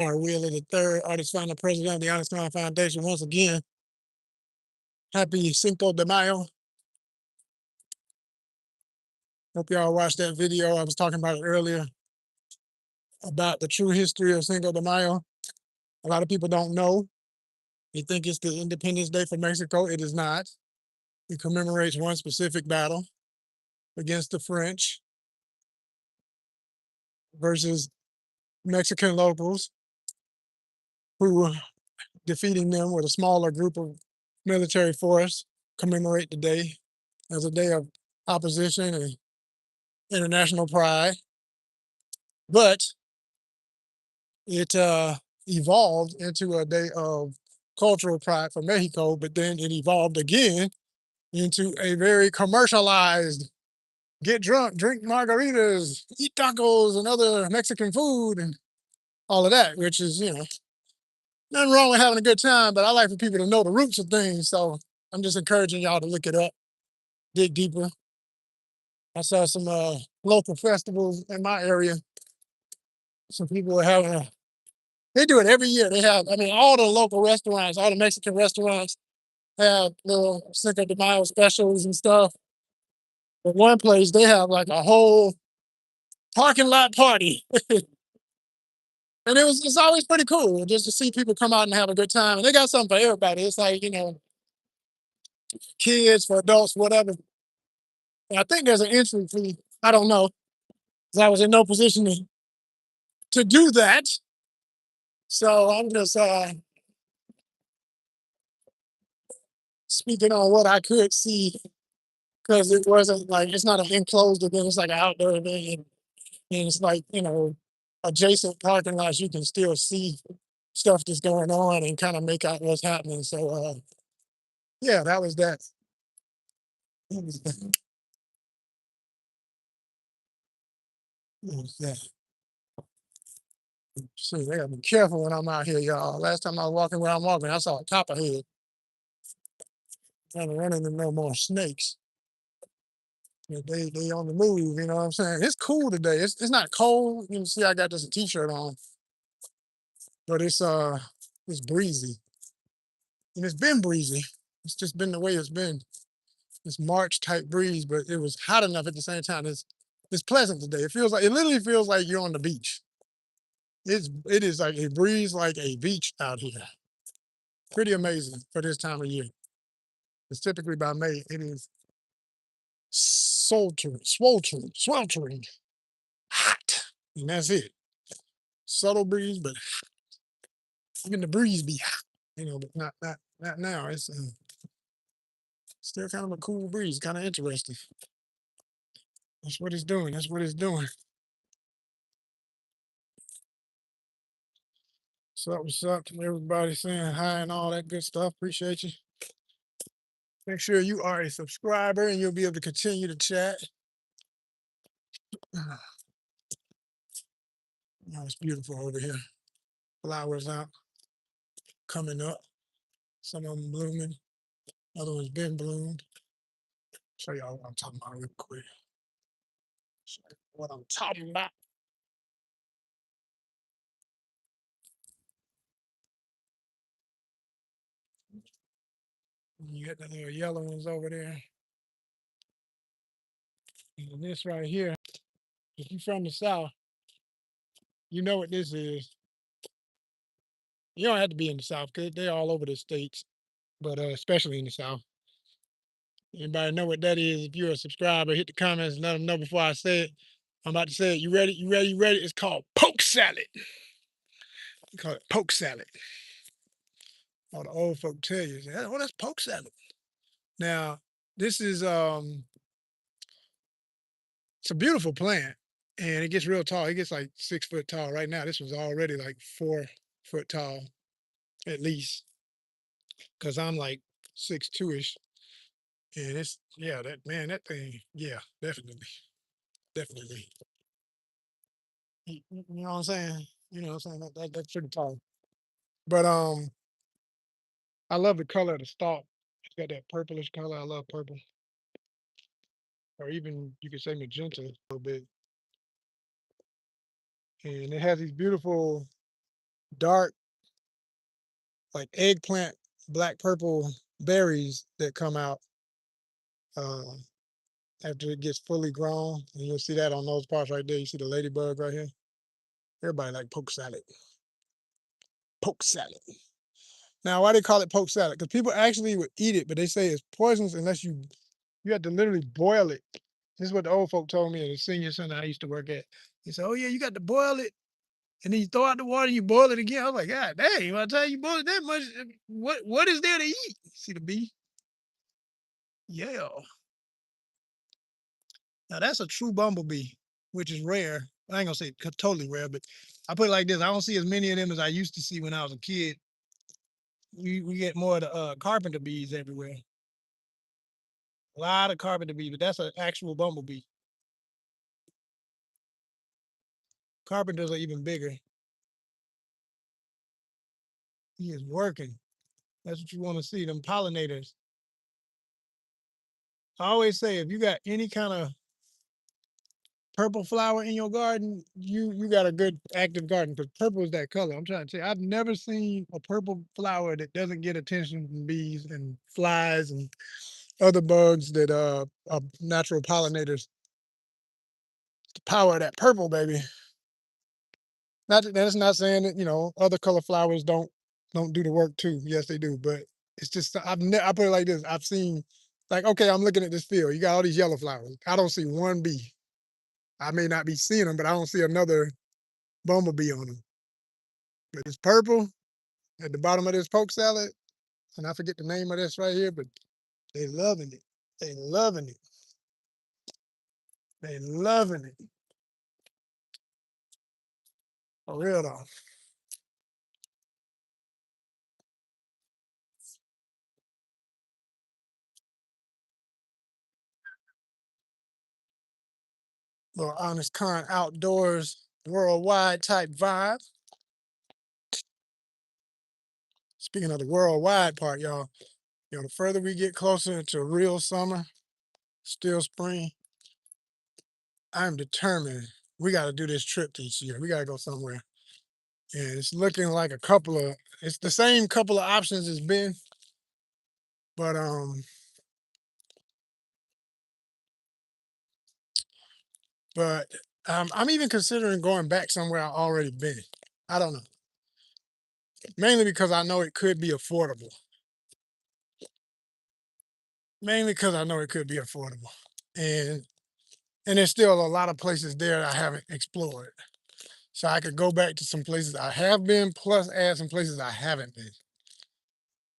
Or Willie the third, artist founder, president of the ONYXCON Foundation. Once again, happy Cinco de Mayo. Hope y'all watched that video. I was talking about it earlier about the true history of Cinco de Mayo. A lot of people don't know. They think it's the Independence Day for Mexico. It is not. It commemorates one specific battle against the French versus Mexican locals who defeating them with a smaller group of military force commemorate the day as a day of opposition and international pride. But it evolved into a day of cultural pride for Mexico, but then it evolved again into a very commercialized get drunk, drink margaritas, eat tacos and other Mexican food and all of that, which is, nothing wrong with having a good time, but I like for people to know the roots of things. So I'm just encouraging y'all to look it up, dig deeper. I saw some local festivals in my area. Some people are having they do it every year. They have, I mean, all the local restaurants, all the Mexican restaurants have little Cinco de Mayo specials and stuff. But one place, they have like a whole parking lot party. And it's always pretty cool just to see people come out and have a good time. And they got something for everybody. It's like, kids, for adults, whatever. And I think there's an entry fee. I don't know. 'Cause I was in no position to do that. So I'm just speaking on what I could see because it wasn't like it's not an enclosed event, it's like an outdoor event. And it's like, adjacent parking lots, you can still see stuff that's going on and kind of make out what's happening. So yeah, that was that. What was that? What was that? See, I gotta be careful when I'm out here, y'all. Last time I was walking where I'm walking, I saw a copperhead trying to run into no more snakes. But they on the move, you know what I'm saying? It's cool today. It's not cold. You can see I got this t-shirt on, but it's breezy. And it's been breezy. It's just been the way it's been. This March type breeze, but it was hot enough at the same time. It's pleasant today. It literally feels like you're on the beach. It is like a breeze like a beach out here. Pretty amazing for this time of year. It's typically by May. It is sweltering, hot. And that's it. Subtle breeze, but even the breeze be hot, but not now. It's still kind of a cool breeze, kind of interesting. That's what it's doing. That's what it's doing. What's up to everybody saying hi and all that good stuff. Appreciate you. Make sure you are a subscriber and you'll be able to continue to chat. Oh, it's beautiful over here. Flowers out, coming up. Some of them blooming. Other ones been bloomed. Show y'all what I'm talking about real quick. Show you what I'm talking about. You got the little yellow ones over there. And this right here, if you're from the South, you know what this is. You don't have to be in the South because they're all over the states, but especially in the South. Anybody know what that is? If you're a subscriber, hit the comments and let them know before I say it. I'm about to say it. You ready? You ready? You ready? It's called poke salad. We call it poke salad. All the old folk tell you, oh, that's poke salad. Now, this is it's a beautiful plant and it gets real tall. It gets like 6 foot tall. Right now, this was already like 4 foot tall, at least. Cause I'm like 6'2" ish. And it's yeah, that thing, yeah, definitely. Definitely. You know what I'm saying? You know what I'm saying? That's pretty tall. But I love the color of the stalk. It's got that purplish color. I love purple. Or even you could say magenta a little bit. And it has these beautiful dark, like eggplant, black purple berries that come out uh, after it gets fully grown. And you'll see that on those parts right there. You see the ladybug right here. Everybody like poke salad. Poke salad. Now, why they call it poke salad? Because people actually would eat it, but they say it's poisonous unless you have to literally boil it. This is what the old folk told me at the senior center I used to work at. He said, "Oh yeah, you got to boil it, and then you throw out the water, and you boil it again." I was like, "God dang! By the time you boil it that much, what is there to eat?" See the bee? Yeah. Now that's a true bumblebee, which is rare. I ain't gonna say totally rare, but I put it like this: I don't see as many of them as I used to see when I was a kid. We get more of the carpenter bees everywhere. A lot of carpenter bees, but that's an actual bumblebee. Carpenters are even bigger. He is working. That's what you want to see, them pollinators. I always say if you got any kind of purple flower in your garden, you got a good active garden because purple is that color. I'm trying to tell you, I've never seen a purple flower that doesn't get attention from bees and flies and other bugs that are natural pollinators. The power of that purple, baby. That's not saying that other color flowers don't do the work too. Yes, they do, but it's just I put it like this. I've seen like okay, I'm looking at this field. You got all these yellow flowers. I don't see one bee. I may not be seeing them, but I don't see another bumblebee on them. But it's purple at the bottom of this poke salad, and I forget the name of this right here, but they loving it. They loving it. They loving it. For real though. Little ONYXCON outdoors worldwide type vibe. Speaking of the worldwide part, y'all, the further we get closer into real summer, still spring, I'm determined we got to do this trip this year. We got to go somewhere. And it's looking like it's the same couple of options it's been, but but I'm even considering going back somewhere I've already been. I don't know. Mainly because I know it could be affordable. Mainly because I know it could be affordable. And and there's still a lot of places there I haven't explored. So I could go back to some places I have been, plus add some places I haven't been.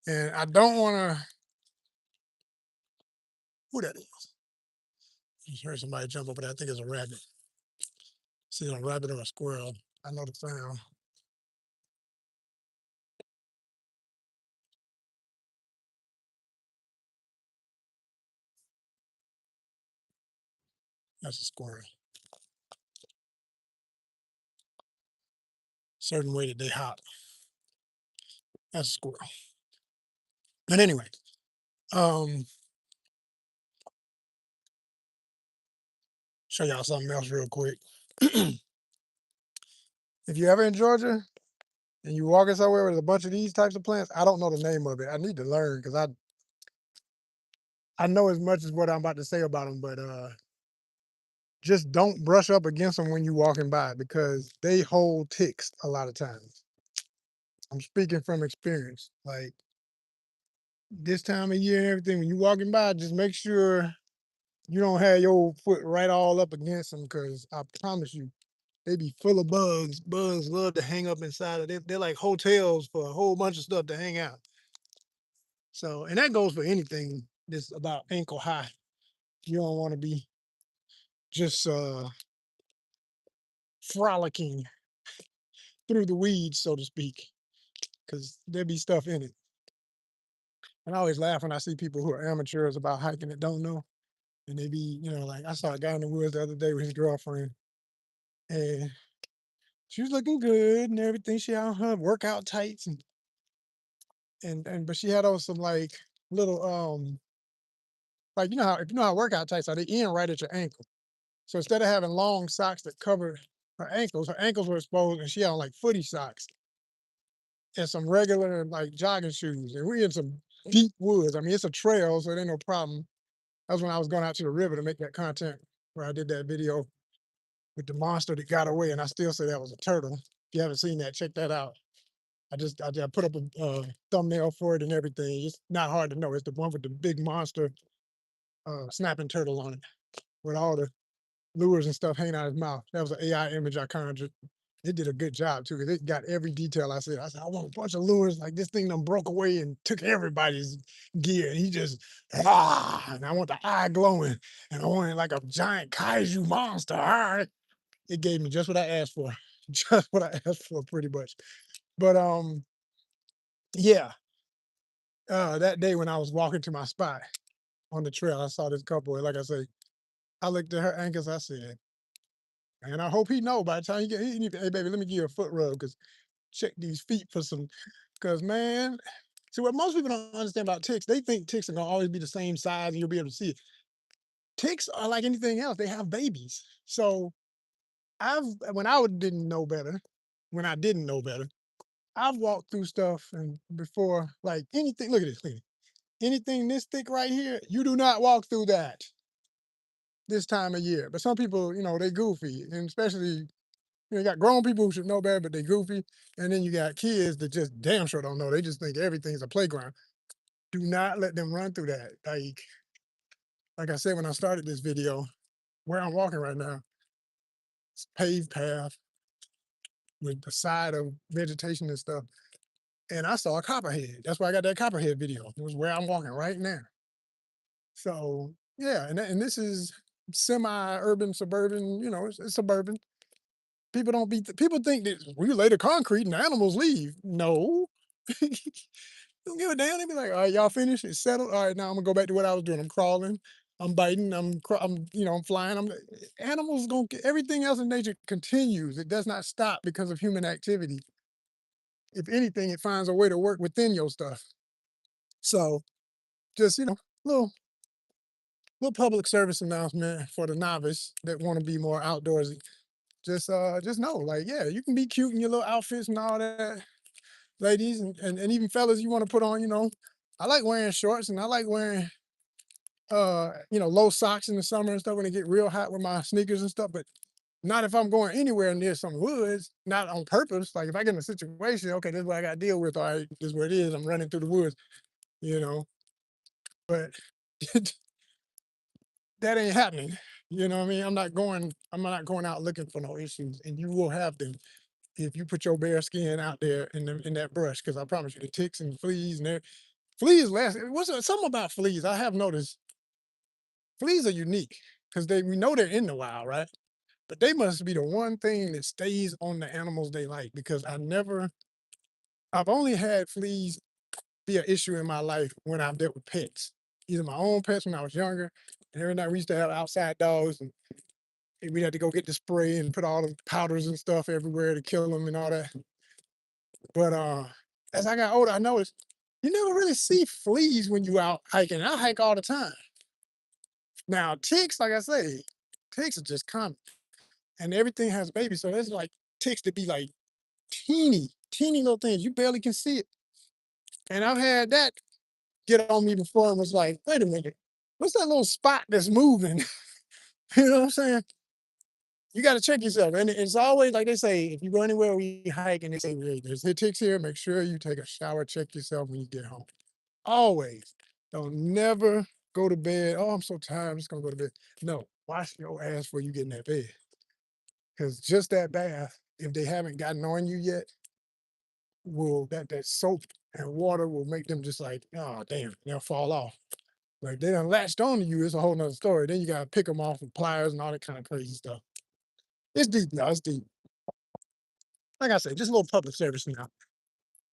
And I don't want to. Who that is? I just heard somebody jump over there. I think it's a rabbit. See a rabbit or a squirrel. I know the sound. That's a squirrel. Certain way that they hop. That's a squirrel. But anyway, um, show y'all something else real quick. If you ever in Georgia and you walking somewhere with a bunch of these types of plants, I don't know the name of it. I need to learn because I know as much as what I'm about to say about them, but just don't brush up against them when you're walking by because they hold ticks a lot of times. I'm speaking from experience. Like this time of year and everything, when you're walking by, just make sure you don't have your foot right all up against them because I promise you, they be full of bugs. Bugs love to hang up inside of them. They're like hotels for a whole bunch of stuff to hang out. So, and that goes for anything that's about ankle high. You don't want to be just frolicking through the weeds, so to speak, because there be stuff in it. And I always laugh when I see people who are amateurs about hiking that don't know. And they be, like I saw a guy in the woods the other day with his girlfriend, and she was looking good and everything. She had on her workout tights and but she had on some like little like if you know how workout tights are, they end right at your ankle. So instead of having long socks that covered her ankles were exposed and she had on like footy socks. and some regular like jogging shoes, and we in some deep woods. I mean, it's a trail, so it ain't no problem. That was when I was going out to the river to make that content where I did that video with the monster that got away, and I still say that was a turtle. If you haven't seen that, check that out. I put up a thumbnail for it and everything. It's not hard to know. It's the one with the big monster snapping turtle on it with all the lures and stuff hanging out his mouth. That was an AI image I conjured. It did a good job too, because it got every detail I said. I said, I want a bunch of lures like this thing done broke away and took everybody's gear. And he just, and I want the eye glowing. And I wanted like a giant kaiju monster. All right. It gave me just what I asked for. Just what I asked for pretty much. But yeah, that day when I was walking to my spot on the trail, I saw this couple. And like I say, I looked at her ankles, I said, and I hope he know by the time he need to, hey baby, let me give you a foot rub because check these feet for some, because man, see what most people don't understand about ticks, they think ticks are gonna always be the same size and you'll be able to see it. Ticks are like anything else, they have babies. So I've when I didn't know better, when I didn't know better, I've walked through stuff and before like anything, look at this, look at it. Anything this thick right here, you do not walk through that this time of year. But some people, they goofy, and especially you got grown people who should know better, but they goofy, and then you got kids that just damn sure don't know. They just think everything's a playground. Do not let them run through that. Like I said when I started this video, where I'm walking right now, it's paved path with the side of vegetation and stuff. And I saw a copperhead. That's why I got that copperhead video. It was where I'm walking right now. So yeah, and this is semi-urban, suburban. It's suburban. People don't be. People think that we lay the concrete and animals leave. No, don't give a damn. They be like, all right, y'all finished? It's settled. All right, now I'm gonna go back to what I was doing. I'm crawling, I'm biting, I'm flying. Animals gonna everything else in nature continues. It does not stop because of human activity. If anything, it finds a way to work within your stuff. So just little little public service announcement for the novice that want to be more outdoorsy. Just know, like, yeah, you can be cute in your little outfits and all that, ladies and even fellas you want to put on, I like wearing shorts and I like wearing low socks in the summer and stuff when it get real hot with my sneakers and stuff, but not if I'm going anywhere near some woods, not on purpose. Like if I get in a situation, okay, this is what I gotta deal with. All right, this is what it is. I'm running through the woods, you know. But that ain't happening. You know what I mean? I'm not going out looking for no issues, and you will have them if you put your bare skin out there in that brush. Because I promise you, the ticks and fleas and fleas last. What's something about fleas? I have noticed fleas are unique because we know they're in the wild, right? But they must be the one thing that stays on the animals they like because I've only had fleas be an issue in my life when I've dealt with pets. Either my own pets when I was younger, and every night we used to have outside dogs, and we'd have to go get the spray and put all the powders and stuff everywhere to kill them and all that. But as I got older, I noticed you never really see fleas when you out hiking. I hike all the time. Now ticks, like I say, ticks are just common, and everything has babies, so there's like ticks to be like teeny, teeny little things you barely can see it. And I've had that get on me before and was like, wait a minute, what's that little spot that's moving? You know what I'm saying? You got to check yourself. And it's always like they say, if you go anywhere we hike and they say, hey, there's ticks here, make sure you take a shower, check yourself when you get home. Always. Don't never go to bed. Oh, I'm so tired. I'm just going to go to bed. No, wash your ass before you get in that bed. Because just that bath, if they haven't gotten on you yet, that soap and water will make them just like, oh, damn, they'll fall off. Like they done latched on to you, it's a whole nother story. Then you gotta pick them off with pliers and all that kind of crazy stuff. It's deep, y'all. It's deep. Like I said, just a little public service now.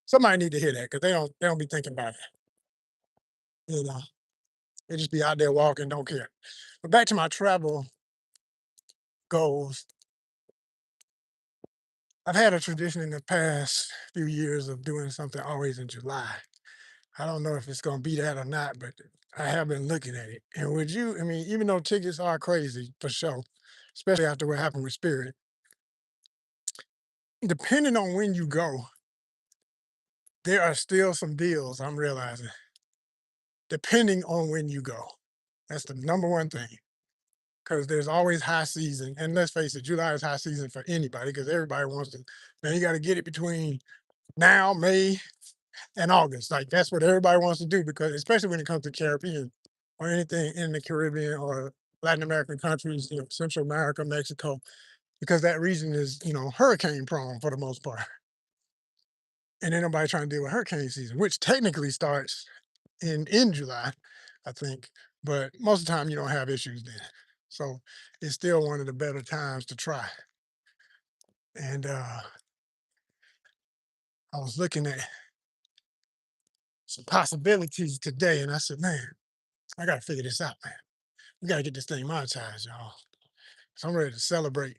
Somebody need to hear that because they don't be thinking about it. You know, they just be out there walking, don't care. But back to my travel goals. I've had a tradition in the past few years of doing something always in July. I don't know if it's gonna be that or not, but I have been looking at it. And would you, I mean, even though tickets are crazy for sure, especially after what happened with Spirit, depending on when you go, there are still some deals I'm realizing, depending on when you go. That's the number one thing. Because there's always high season. And let's face it, July is high season for anybody because everybody wants to, man, you got to get it between now, May, and August. Like that's what everybody wants to do because especially when it comes to Caribbean or anything in the Caribbean or Latin American countries, Central America, Mexico, because that region is, hurricane prone for the most part. And ain't nobody trying to deal with hurricane season, which technically starts in July, I think. But most of the time you don't have issues then. So it's still one of the better times to try. And I was looking at some possibilities today and I said, man, I gotta figure this out, man. We gotta get this thing monetized, y'all. So I'm ready to celebrate.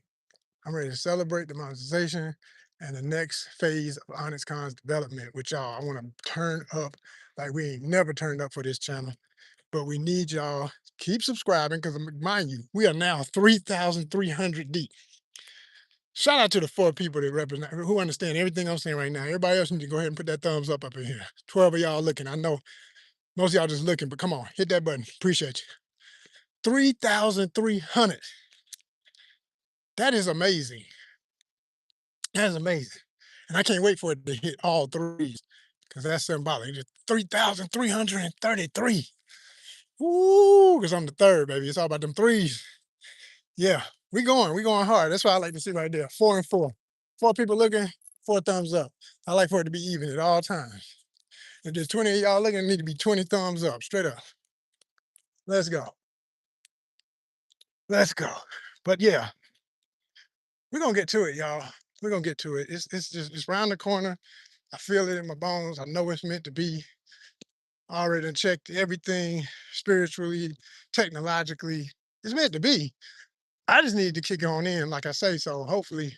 I'm ready to celebrate the monetization and the next phase of ONYXCON's development with y'all. I want to turn up like we ain't never turned up for this channel, but we need y'all to keep subscribing because mind you, we are now 3,300 deep. Shout out to the 4 people that represent, who understand everything I'm saying right now. Everybody else need to go ahead and put that thumbs up in here. 12 of y'all looking. I know most of y'all just looking, but come on, hit that button. Appreciate you. 3,300. That is amazing. That is amazing. And I can't wait for it to hit all threes because that's symbolic. Just 3,333. Woo, because I'm the third, baby. It's all about them threes. Yeah, we going hard. That's why I like to see right there. 4 and 4. 4 people looking, 4 thumbs up. I like for it to be even at all times. If there's 20 of y'all looking, it need to be 20 thumbs up, straight up. Let's go. Let's go. But yeah, we're gonna get to it, y'all. We're gonna get to it. It's round the corner. I feel it in my bones. I know it's meant to be. I already done checked everything spiritually, technologically. It's meant to be. I just need to kick on in, like I say. So hopefully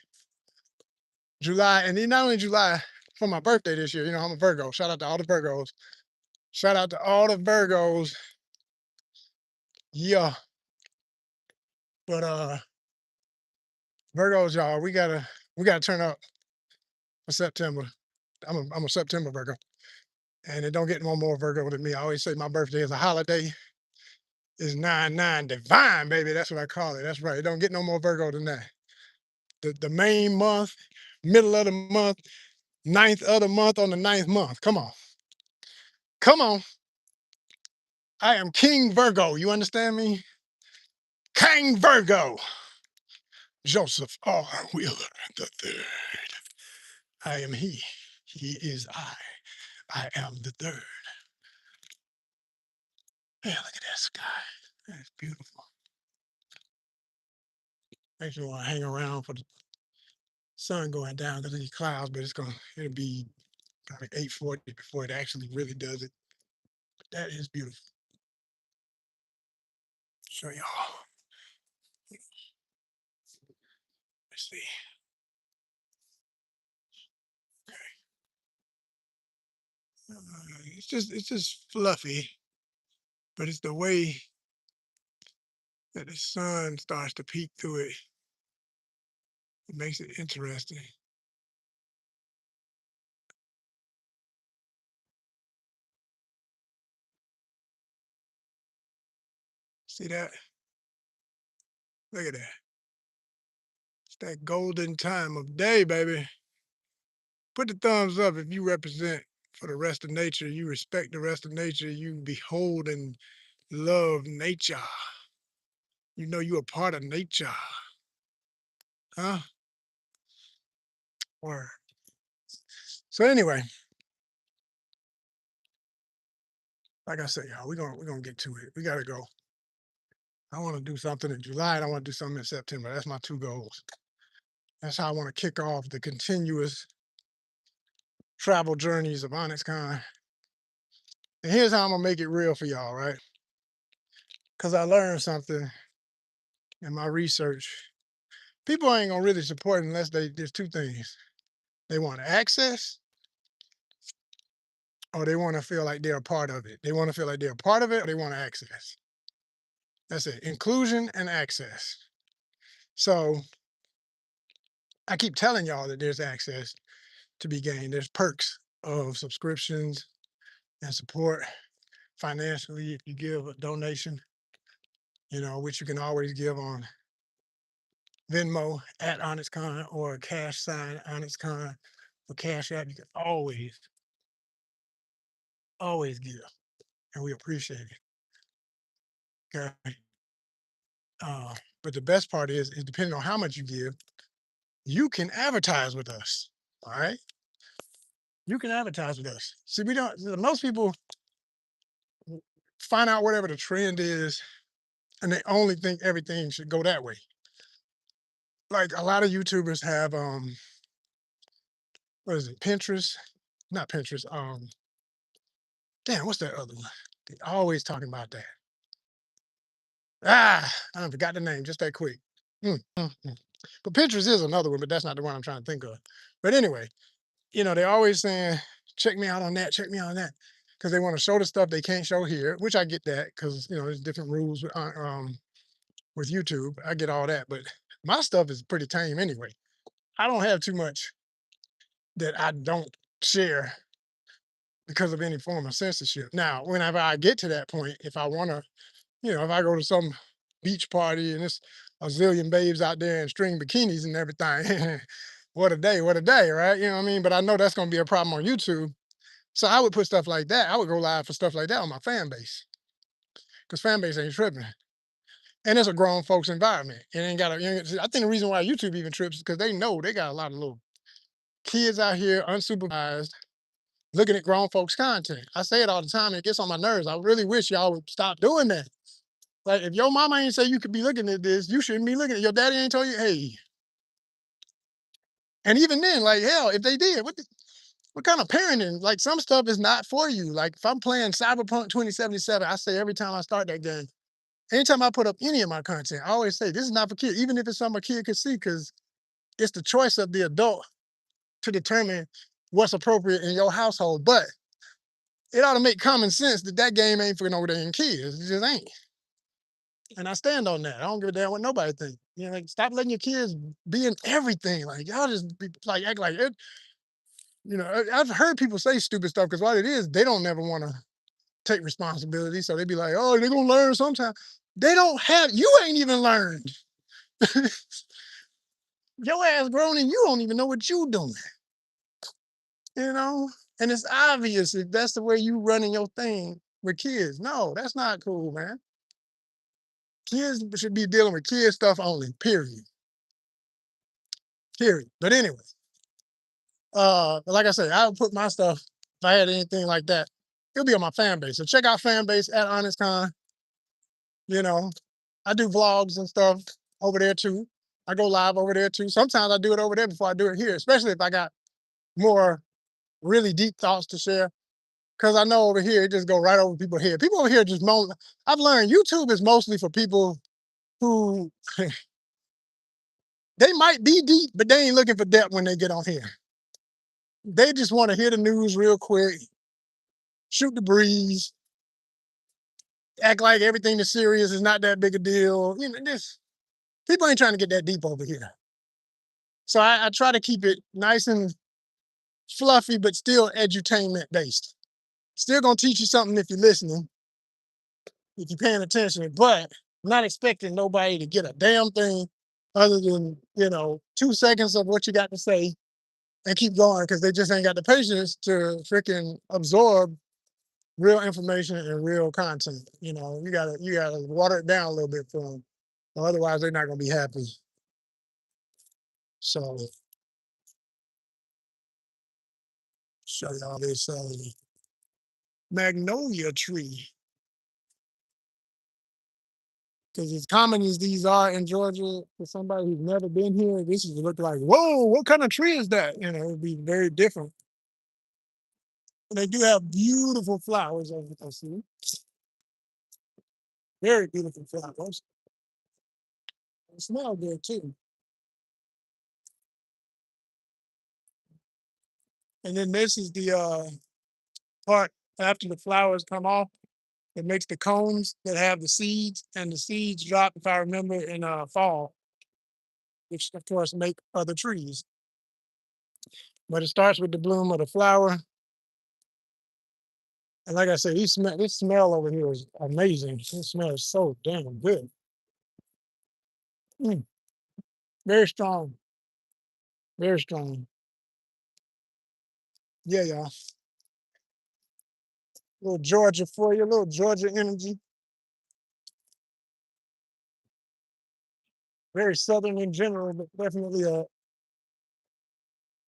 July, and then not only July, for my birthday this year, I'm a Virgo. Shout out to all the Virgos. Shout out to all the Virgos. Yeah. But Virgos, y'all, we gotta turn up for September. I'm a September Virgo. And it don't get no more Virgo than me. I always say my birthday is a holiday. It's 9/9 divine, baby. That's what I call it. That's right. It don't get no more Virgo than that. The main month, middle of the month, ninth of the month on the ninth month. Come on. Come on. I am King Virgo. You understand me? King Virgo. Joseph R. Wheeler the third. I am he. He is I. I am the third. Hey, look at that sky. That's beautiful. Makes me want to hang around for the sun going down because of these clouds, but it'll be probably 8:40 before it actually really does it. But that is beautiful. Show y'all. Let's see. It's just fluffy, but it's the way that the sun starts to peek through it. It makes it interesting. See that? Look at that. It's that golden time of day, baby. Put the thumbs up if you represent for the rest of nature. You respect the rest of nature. You behold and love nature. You know you're a part of nature. Huh? Or so anyway, like I said, y'all, we're gonna get to it. We gotta go. I want to do something in July and I want to do something in September. That's my 2 goals. That's how I want to kick off the continuous travel journeys of ONYXCON. And here's how I'm gonna make it real for y'all, right? Because I learned something in my research. People ain't gonna really support unless there's 2 things. They want access or they want to feel like they're a part of it. They want to feel like they're a part of it or they want access. That's it. Inclusion and access. So I keep telling y'all that there's access to be gained. There's perks. of subscriptions and support financially if you give a donation, which you can always give on Venmo at ONYXCON or cash sign ONYXCON for Cash App. You can always give, and we appreciate it. Okay. But the best part is depending on how much you give, you can advertise with us. All right. You can advertise with us. See, we don't, most people find out whatever the trend is and they only think everything should go that way. Like a lot of YouTubers have, what is it, Pinterest? Not Pinterest. Damn, what's that other one? They always talking about that. I done forgot the name just that quick. Mm. But Pinterest is another one, but that's not the one I'm trying to think of. But anyway, they're always saying, check me out on that, check me out on that. Because they want to show the stuff they can't show here, which I get that because there's different rules with YouTube. I get all that, but my stuff is pretty tame anyway. I don't have too much that I don't share because of any form of censorship. Now, whenever I get to that point, if I want to, if I go to some beach party and it's a zillion babes out there in string bikinis and everything, what a day, right? You know what I mean? But I know that's going to be a problem on YouTube. So I would put stuff like that. I would go live for stuff like that on my fan base because fan base ain't tripping. And it's a grown folks environment. It ain't got I think the reason why YouTube even trips is because they know they got a lot of little kids out here unsupervised looking at grown folks content. I say it all the time. It gets on my nerves. I really wish y'all would stop doing that. Like if your mama ain't say you could be looking at this, you shouldn't be looking at your daddy ain't told you, hey. And even then, like hell, if they did, what kind of parenting? Like some stuff is not for you. Like if I'm playing Cyberpunk 2077, I say every time I start that game, anytime I put up any of my content, I always say this is not for kids, even if it's something a kid can see, because it's the choice of the adult to determine what's appropriate in your household. But it ought to make common sense that that game ain't for no damn kids. It just ain't. And I stand on that. I don't give a damn what nobody think. Like stop letting your kids be in everything. Like y'all just be like act like it. I've heard people say stupid stuff because what it is, they don't never want to take responsibility. So they be like, oh, they're gonna learn sometime. They don't have you ain't even learned. Your ass grown and you don't even know what you doing. You know? And it's obvious if that's the way you running your thing with kids. No, that's not cool, man. Kids should be dealing with kid stuff only, period. Period. But anyway, like I said, I would put my stuff, if I had anything like that, it'll be on my fan base. So check out fan base at ONYXCON. You know, I do vlogs and stuff over there too. I go live over there too. Sometimes I do it over there before I do it here, especially if I got more really deep thoughts to share. Cause I know over here it just go right over people's head. People over here just I've learned YouTube is mostly for people who they might be deep, but they ain't looking for depth when they get on here. They just want to hear the news real quick, shoot the breeze, act like everything that's serious is not that big a deal. This people ain't trying to get that deep over here. So I try to keep it nice and fluffy, but still edutainment based. Still gonna teach you something if you're listening, if you're paying attention, but I'm not expecting nobody to get a damn thing other than, 2 seconds of what you got to say and keep going because they just ain't got the patience to freaking absorb real information and real content. You gotta water it down a little bit for them. Or otherwise they're not gonna be happy. So show y'all this magnolia tree. Because as common as these are in Georgia, for somebody who's never been here, this is look like, whoa, what kind of tree is that? It'd be very different. And they do have beautiful flowers, as you can see. Very beautiful flowers. They smell good too. And then this is the part after the flowers come off. It makes the cones that have the seeds, and the seeds drop, if I remember, in fall, which of course make other trees. But it starts with the bloom of the flower, And like I said, this smell over here is amazing. This smells so damn good. Mm, very strong, very strong. Yeah, y'all. Little Georgia for you, little Georgia energy. Very southern in general, but definitely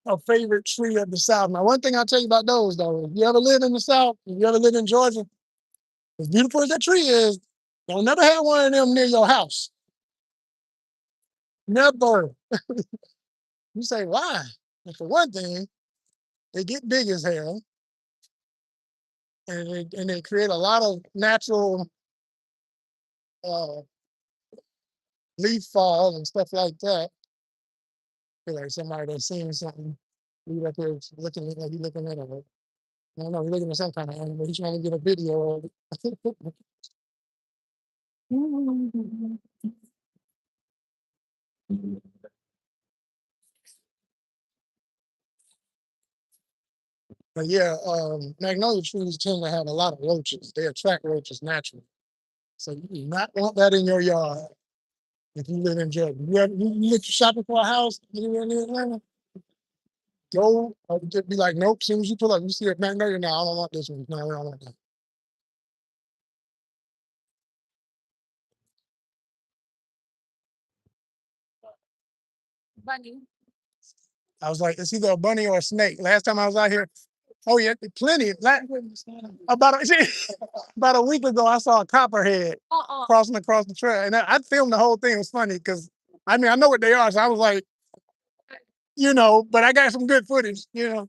a favorite tree of the South. Now, one thing I'll tell you about those though, if you ever live in the South, if you ever live in Georgia, as beautiful as that tree is, don't never have one of them near your house. Never. You say, why? And for one thing, they get big as hell and they create a lot of natural uh, leaf fall and stuff like that. Feel like somebody that's seeing something. You up there looking like you looking at it. I don't know, you're looking at some kind of animal. He's trying to get a video of it. But yeah, magnolia trees tend to have a lot of roaches. They attract roaches naturally. So you do not want that in your yard if you live in Georgia. You look shopping for a house, you in Atlanta, go just be like, nope, as soon as you pull up, you see a magnolia, no, I don't want this one. No, I don't want that. I was like, it's either a bunny or a snake. Last time I was out here, oh yeah, plenty. About a, about a week ago, I saw a copperhead crossing across the trail, and I filmed the whole thing. It was funny because I mean I know what they are, so I was like, but I got some good footage. There's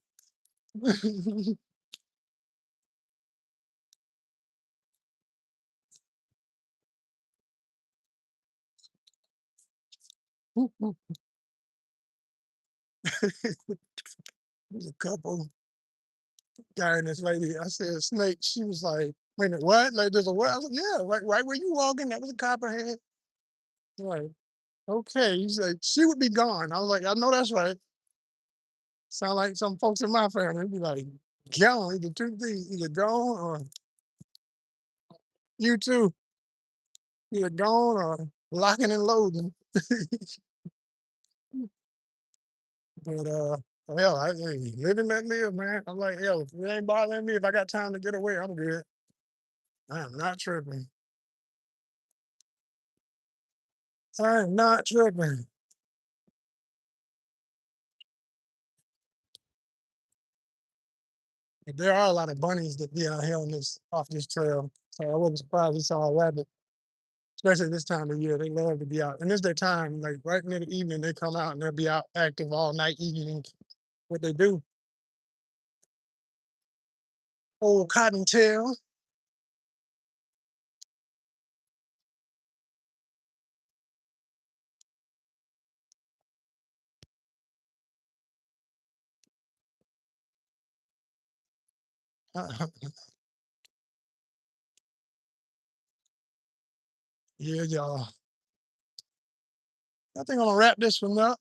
a couple guy and this lady. I said snake. She was like, wait a minute, what? Like there's a what? I was like, yeah, right where you walking, that was a copperhead. Like, okay. He said she would be gone. I was like, I know that's right. Sound like some folks in my family be like, gone, either two things, either gone or you too, either gone or locking and loading. But hell, hey, live and let live, man. I'm like, hell, if it ain't bothering me, if I got time to get away, I'm good. I am not tripping. I am not tripping. But there are a lot of bunnies that be out here on this off this trail. So I wasn't surprised we saw a rabbit, especially this time of year. They love to be out. And it's their time, like right near the evening, they come out and they'll be out active all night eating what they do. Old cottontail. Yeah, y'all. I think I'm gonna wrap this one up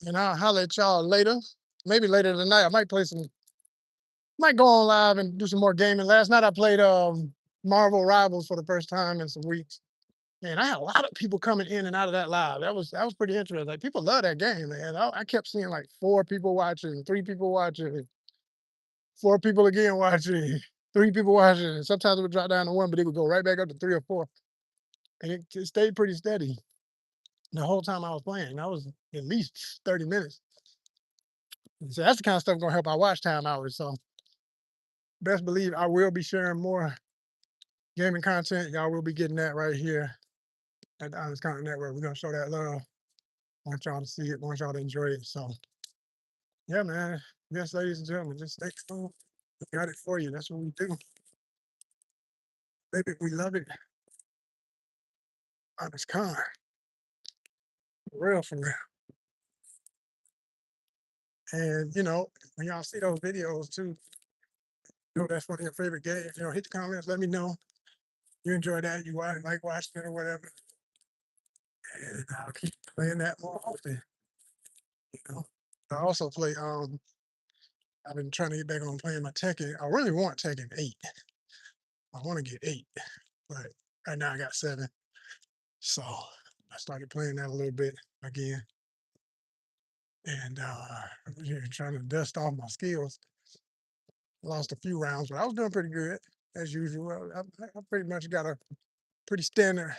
and I'll holler at y'all later. Maybe later tonight. I might go on live and do some more gaming. Last night I played Marvel Rivals for the first time in some weeks. And I had a lot of people coming in and out of that live. That was pretty interesting. Like people love that game, man. I kept seeing like 4 people watching, 3 people watching, 4 people again watching, 3 people watching. And sometimes it would drop down to one, but it would go right back up to 3 or 4. And it stayed pretty steady the whole time I was playing. That was at least 30 minutes. So that's the kind of stuff gonna help our watch time hours. So best believe I will be sharing more gaming content. Y'all will be getting that right here at the Honest Content Network. We're gonna show that love. Want y'all to see it, want y'all to enjoy it. So yeah, man. Yes, ladies and gentlemen, just stay tuned. We got it for you. That's what we do. Baby, we love it. Honest con. For real, for real. And when y'all see those videos too, that's one of your favorite games. Hit the comments, let me know. You enjoy that, you like watching it or whatever. And I'll keep playing that more often. You know. I also play I've been trying to get back on playing my Tekken. I really want Tekken 8. I want to get 8, but right now I got 7. So I started playing that a little bit again and yeah, trying to dust off my skills. Lost a few rounds, but I was doing pretty good as usual. I pretty much got a pretty standard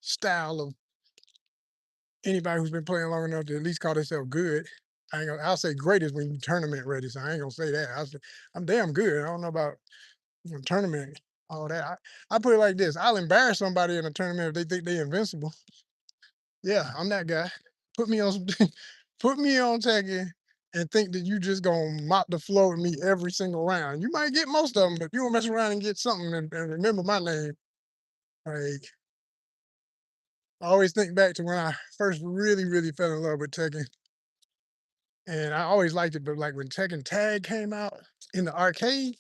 style of anybody who's been playing long enough to at least call themselves good. I'll say great is when you tournament ready, so I ain't gonna say that. I'm damn good. I don't know about tournament, all that. I put it like this: I'll embarrass somebody in a tournament if they think they're invincible. Yeah, I'm that guy. Put me on some, put me on Tekken and think that you just gonna mop the floor with me every single round. You might get most of them, but you don't mess around and get something and remember my name. Like I always think back to when I first really fell in love with Tekken, and I always liked it. But like when Tekken Tag came out in the arcade,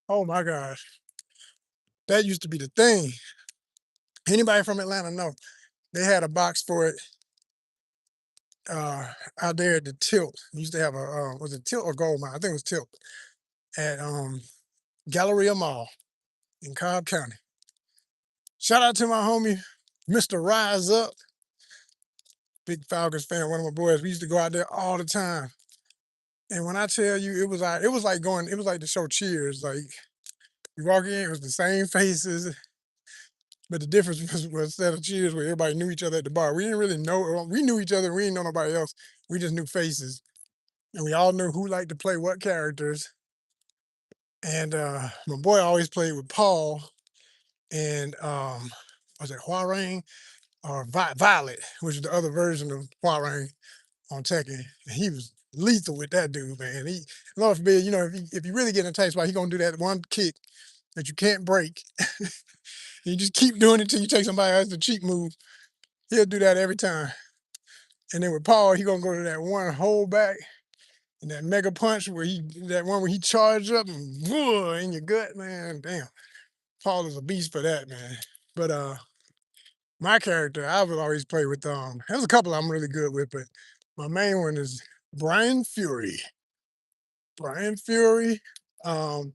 oh my gosh, that used to be the thing. Anybody from Atlanta know they had a box for it uh out there at the Tilt. We used to have a was it Tilt or Gold Mine? I think it was Tilt at Galleria Mall in Cobb County. Shout out to my homie, Mr. Rise Up, big Falcons fan, one of my boys. We used to go out there all the time. And when I tell you it was like the show Cheers. Like you walk in, it was the same faces, but the difference was instead of Cheers where everybody knew each other at the bar. We didn't really know we knew each other, we didn't know nobody else. We just knew faces. And we all knew who liked to play what characters. And my boy always played with Paul and was it Huarang or Violet, which is the other version of Huarang on Tekken. And he was lethal with that dude, man. Lord forbid, if you really get in a tight spot, he gonna do that one kick that you can't break. You just keep doing it until you take somebody else the cheat move. He'll do that every time. And then with Paul, he gonna go to that one hold back and that mega punch where he charged up and in your gut, man. Damn. Paul is a beast for that, man. But my character, I would always play with there's a couple I'm really good with, but my main one is Brian Fury. Brian Fury. Um,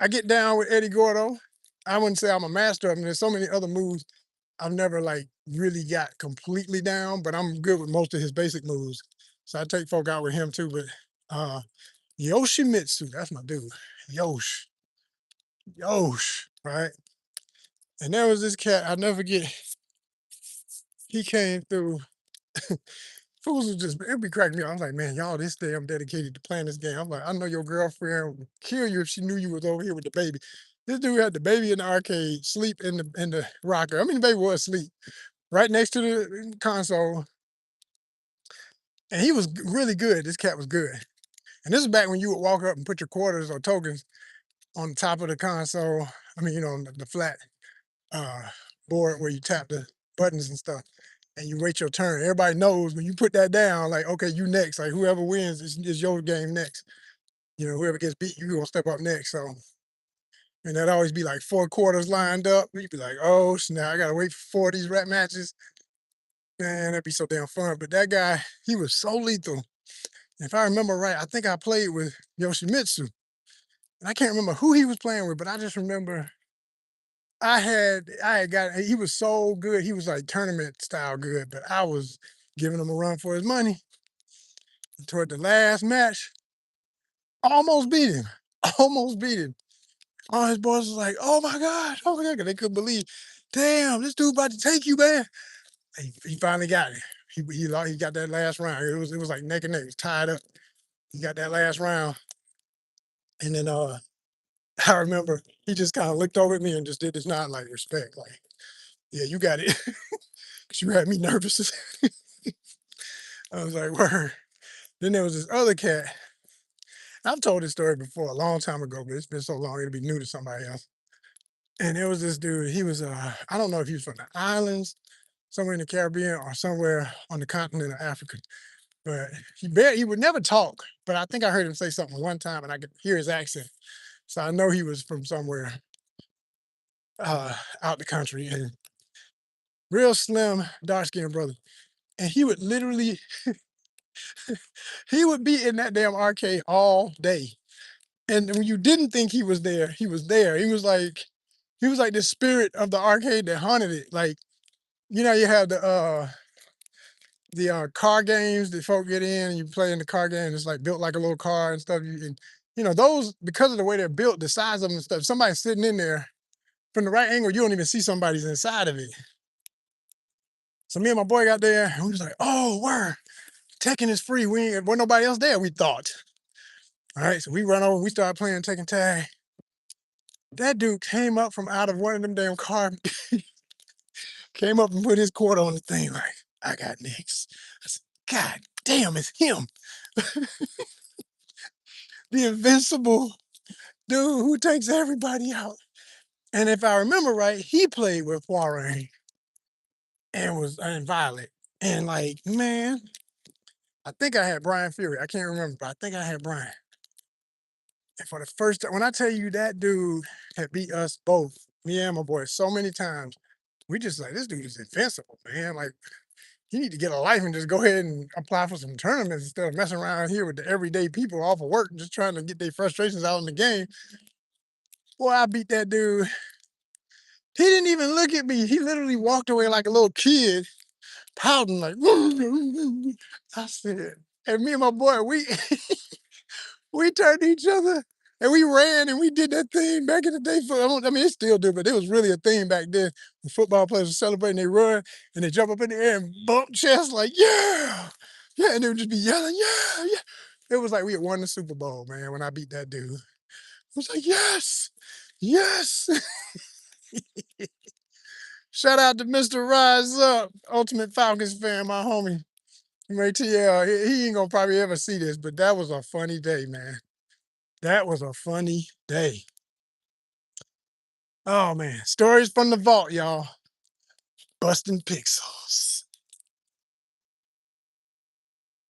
I get down with Eddie Gordo. I wouldn't say I'm a master of them. There's so many other moves I've never like really got completely down, but I'm good with most of his basic moves. So I take folk out with him too. But Yoshimitsu, that's my dude. Yosh. Yosh, right? And there was this cat, I'll never forget. He came through. Fools would just it'd be cracking me up. I was like, man, y'all this damn dedicated to playing this game. I'm like, I know your girlfriend would kill you if she knew you was over here with the baby. This dude had the baby in the arcade, sleep in the rocker. I mean, the baby was asleep right next to the console, and he was really good. This cat was good. And this is back when you would walk up and put your quarters or tokens on the top of the console. I mean, on the flat uh, board where you tap the buttons and stuff, and you wait your turn. Everybody knows when you put that down, like, okay, you next. Like whoever wins is your game next. Whoever gets beat, you gonna step up next. So, and that'd always be like 4 quarters lined up. You'd be like, oh snap, I gotta wait for 4 of these rap matches. Man, that'd be so damn fun. But that guy, he was so lethal. If I remember right, I think I played with Yoshimitsu. And I can't remember who he was playing with, but I just remember I had got he was so good. He was like tournament style good, but I was giving him a run for his money. Toward the last match, almost beat him. Almost beat him. All his boys was like, oh my God, 'cause they couldn't believe, damn, this dude about to take you, man. He finally got it. He got that last round. It was like neck and neck. It was tied up. He got that last round. And then I remember he just kind of looked over at me and just did this nod like respect. Like, yeah, you got it. 'Cause you had me nervous. I was like, word. Then there was this other cat. I've told this story before a long time ago, but it's been so long it'll be new to somebody else. And there was this dude, he was I don't know if he was from the islands, somewhere in the Caribbean or somewhere on the continent of Africa. But he would never talk, but I think I heard him say something one time and I could hear his accent. So I know he was from somewhere out the country and real slim, dark skinned brother. And he would literally He would be in that damn arcade all day. And when you didn't think he was there, he was there. He was like the spirit of the arcade that haunted it. Like, you have the car games that folk get in and you play in the car game, it's like built like a little car and stuff. Those, because of the way they're built, the size of them and stuff, somebody's sitting in there from the right angle, you don't even see somebody's inside of it. So me and my boy got there and we was like, oh, word, Tekken is free. We ain't, wasn't nobody else there, we thought. All right, so we run over, we started playing Tekken Tag. That dude came up from out of one of them damn cars, came up and put his quarter on the thing like, I got next. I said, God damn, it's him. The invincible dude who takes everybody out. And if I remember right, he played with Poirot and was and Violet. And like, man, I think I had Brian Fury. I can't remember, but I think I had Brian. And for the first time, when I tell you that dude had beat us both, me and my boy, so many times, we just like, this dude is invincible, man. Like, you need to get a life and just go ahead and apply for some tournaments instead of messing around here with the everyday people off of work, just trying to get their frustrations out in the game. Boy, I beat that dude. He didn't even look at me. He literally walked away like a little kid, pouting like, I said, and me and my boy, we we turned to each other and we ran and we did that thing back in the day. I mean, it still do, but it was really a thing back then. The football players were celebrating, they run and they jump up in the air and bump chests like, yeah, yeah, and they would just be yelling, yeah, yeah. It was like we had won the Super Bowl, man, when I beat that dude. It was like, yes, yes. Shout out to Mr. Rise Up, Ultimate Falcons fan, my homie. Ray TL, he ain't gonna probably ever see this, but that was a funny day, man. That was a funny day. Oh man, stories from the vault, y'all. Busting pixels.